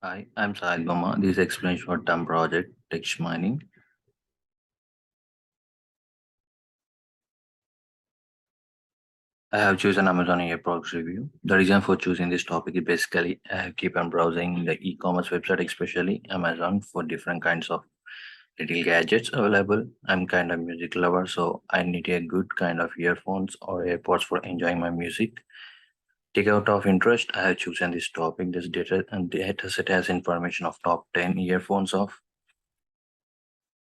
Hi, I'm Sahil Bomma. This explains for term project text mining. I have chosen Amazon Air Products Review. The reason for choosing this topic is basically I have keep on browsing the e-commerce website, especially Amazon, for different kinds of little gadgets available. I'm kind of music lover, so I need a good kind of earphones or AirPods for enjoying my music. Take out of interest, I have chosen this topic. This data set has information of top 10 earphones of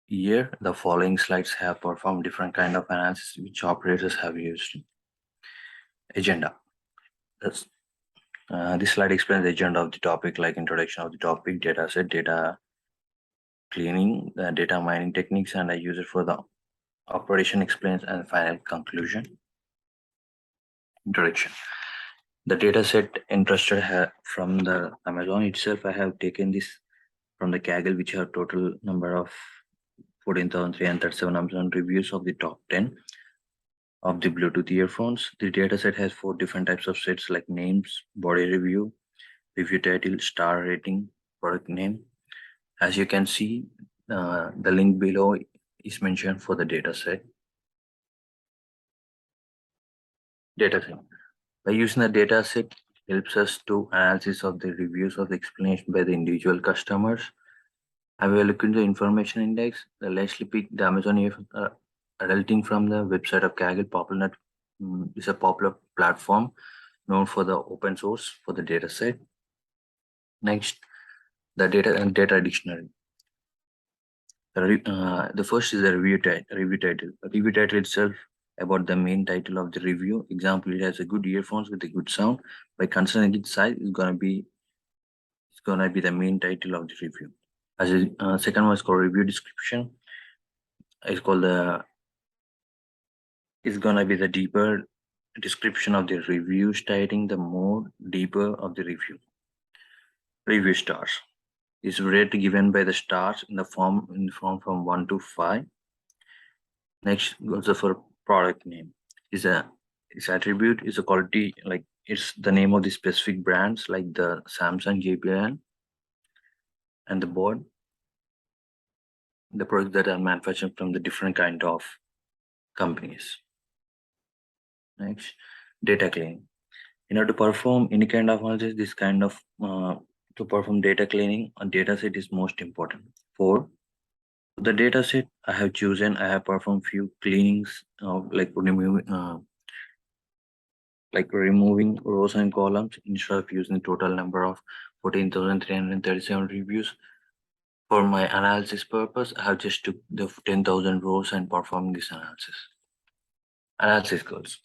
year. The following slides have performed different kind of analysis which operators have used. Agenda. That's, this slide explains the agenda of the topic, like introduction of the topic, data set, data cleaning, data mining techniques, and I use it for the operation explains and final conclusion. Introduction. The data set interested from the Amazon itself. I have taken this from the Kaggle, which have total number of 14,337 Amazon reviews of the top 10 of the Bluetooth earphones. The dataset has 4 different types of sets like names, body review, review title, star rating, product name. As you can see, the link below is mentioned for the dataset. Dataset. By using the dataset, helps us to analysis of the reviews of the explanation by the individual customers. I will look into the information index. Let's pick the Amazon resulting from the website of Kaggle. Popular is a popular platform known for the open source for the data set. Next, the data and data dictionary. The first is the review title. Review title itself about the main title of the review. Example, it has a good earphones with a good sound. By considering its size, it's gonna be the main title of the review. As a second one is called review description. It's called the is gonna be the deeper description of the review, stating the more deeper of the review. Review stars is rate given by the stars in the form from 1 to 5. Next goes for product name. Is a its attribute is a quality, like it's the name of the specific brands like the Samsung, JBL, and the board. The products that are manufactured from the different kind of companies. Next, data cleaning. In order to perform any kind of analysis, this kind of to perform data cleaning on data set is most important. For the data set I have chosen, I have performed few cleanings of like removing rows and columns instead of using the total number of 14,337 reviews. For my analysis purpose, I have just took the 10,000 rows and performed this analysis. Analysis goals.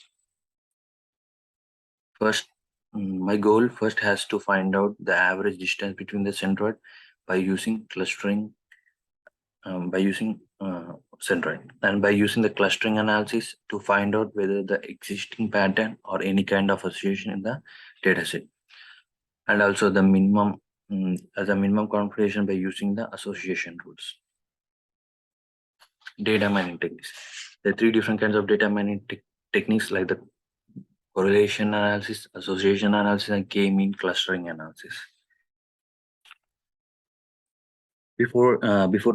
First, my goal first has to find out the average distance between the centroid by using clustering, centroid, and by using the clustering analysis to find out whether the existing pattern or any kind of association in the dataset, and also the minimum as a minimum configuration by using the association rules. Data mining techniques. There are 3 different kinds of data mining techniques like the correlation analysis, association analysis, and k-mean clustering analysis. Before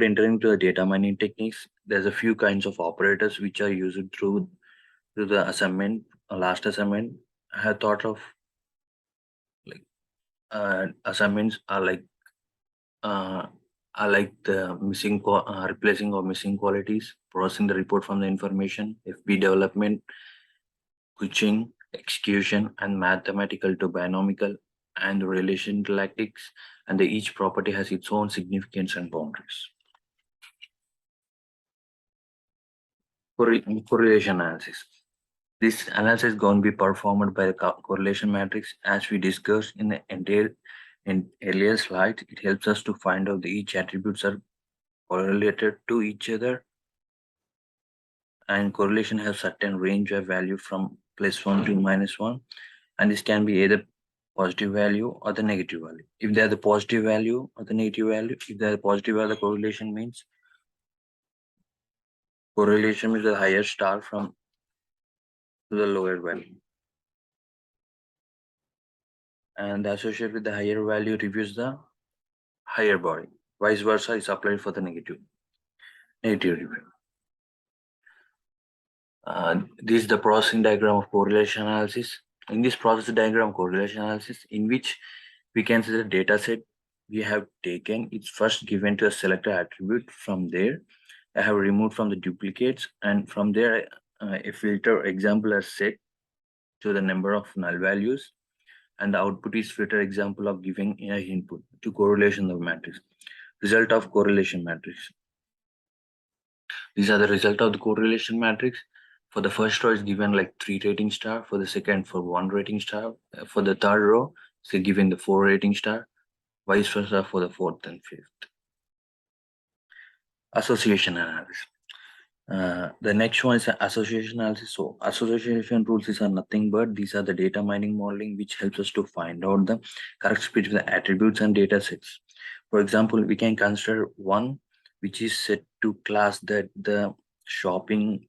entering to the data mining techniques, there's a few kinds of operators which are used through the assignment. Last assignment, I had thought of like assignments are like the replacing or missing qualities, processing the report from the information, FB development, switching, execution, and mathematical to binomial and relation tactics, and each property has its own significance and boundaries. Correlation analysis. This analysis is going to be performed by the correlation matrix as we discussed in the earlier slide. It helps us to find out each attributes are correlated to each other, and correlation has certain range of value from +1 to -1, and this can be either positive value or the negative value. If they are the positive value or the negative value, if they are positive value, the correlation means the higher star from to the lower value, and associated with the higher value reviews the higher body. Vice versa is applied for the negative review. This is the processing diagram of correlation analysis. In this process diagram correlation analysis, in which we can see the data set we have taken, it's first given to a selected attribute. From there, I have removed from the duplicates, and from there, a filter example is set to the number of null values, and the output is filter example of giving a input to correlation of matrix. Result of correlation matrix. These are the result of the correlation matrix. For the first row is given like 3 rating star. For the second, for 1 rating star. For the third row, so given the 4 rating star. Vice versa for the fourth and fifth. Association analysis. The next one is association analysis. So association rules are nothing but these are the data mining modeling which helps us to find out the correct speech between the attributes and data sets. For example, we can consider one which is set to class that the shopping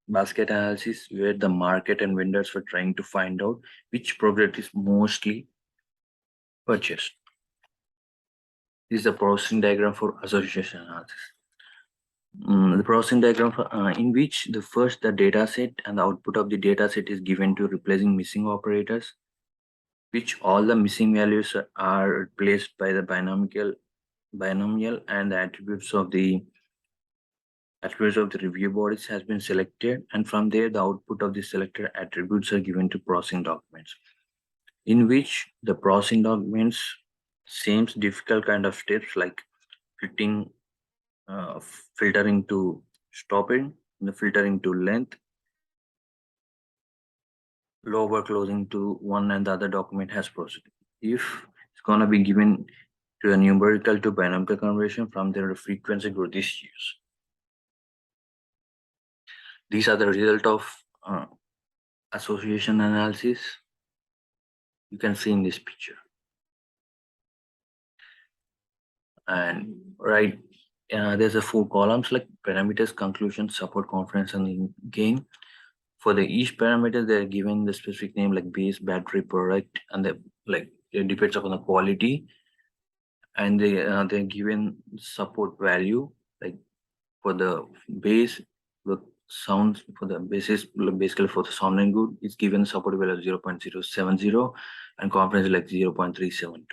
basket analysis, where the market and vendors were trying to find out which product is mostly purchased. This is the processing diagram for association analysis. The processing diagram in which the data set and the output of the data set is given to replacing missing operators, which all the missing values are replaced by the binomial, and the attributes of the review bodies has been selected, and from there the output of the selected attributes are given to processing documents, in which the processing documents seems difficult kind of steps like fitting, filtering to stopping, the filtering to length, lower closing to one and the other document has proceeded. If it's gonna be given to a numerical to binomial conversion, from there the frequency growth is used. These are the result of association analysis. You can see in this picture. And right, there's a 4 columns like parameters, conclusion, support, conference, and gain. For the each parameter, they're given the specific name like base, battery, product, and it depends upon the quality. And they're given support value, like for the base, the sounds for the basis, basically for the sound and good, it's given support value of 0.070 and conference like 0.372.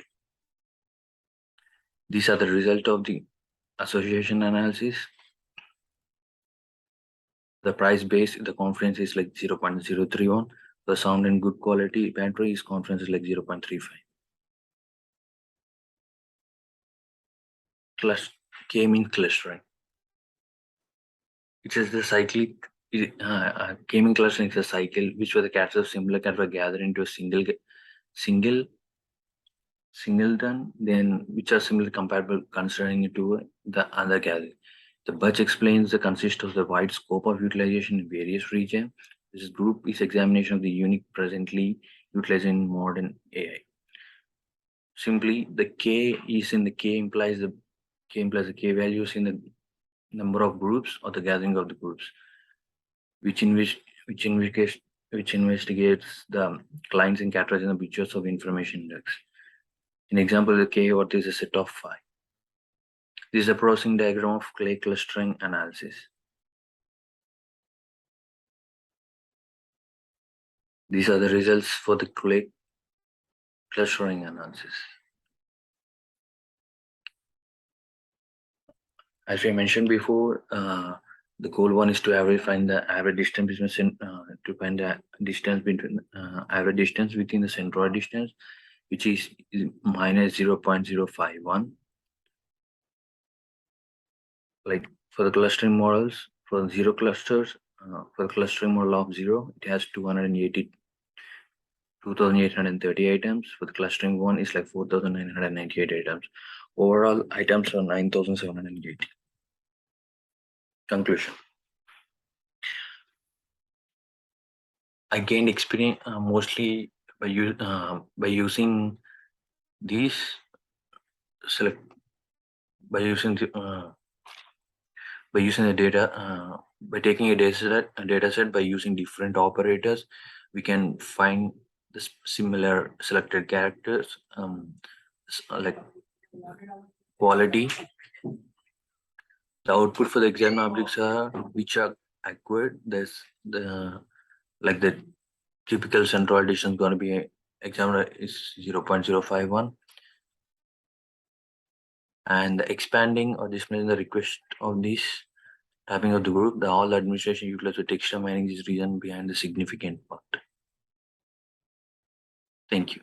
These are the result of the association analysis. The price base, the conference is like 0.031. The sound and good quality battery is conference is like 0.35. K-mean clustering. It is the cyclic K-mean clustering is a cycle which where the cats of similar cats were gathered into a singleton, then which are similarly comparable considering it to the other gathering. The Butch explains the consist of the wide scope of utilization in various regions. This group is examination of the unique presently utilized in modern AI. Simply, the K implies the K values in the number of groups or the gathering of the groups, which investigates the clients and characters in the pictures of information index. In example, the K what is a set of 5. This is a processing diagram of clay clustering analysis. These are the results for the clay clustering analysis. As I mentioned before, the goal one is to find the average distance between to find the distance between average distance within the centroid distance, which is minus 0.051. Like for the clustering models, for zero clusters, for the clustering model of 0, it has 2,830 items. For the clustering 1, it's like 4,998 items. Overall, items are 9,780. Conclusion. I gained experience mostly by using these by using the data by taking a data set by using different operators. We can find the similar selected characters like quality. The output for the exam objects are which are accurate. There's the like the typical central addition is going to be examiner is 0.051, and the expanding or displaying the request of this typing of the group, the all administration utilized with texture mining is reason behind the significant part. Thank you.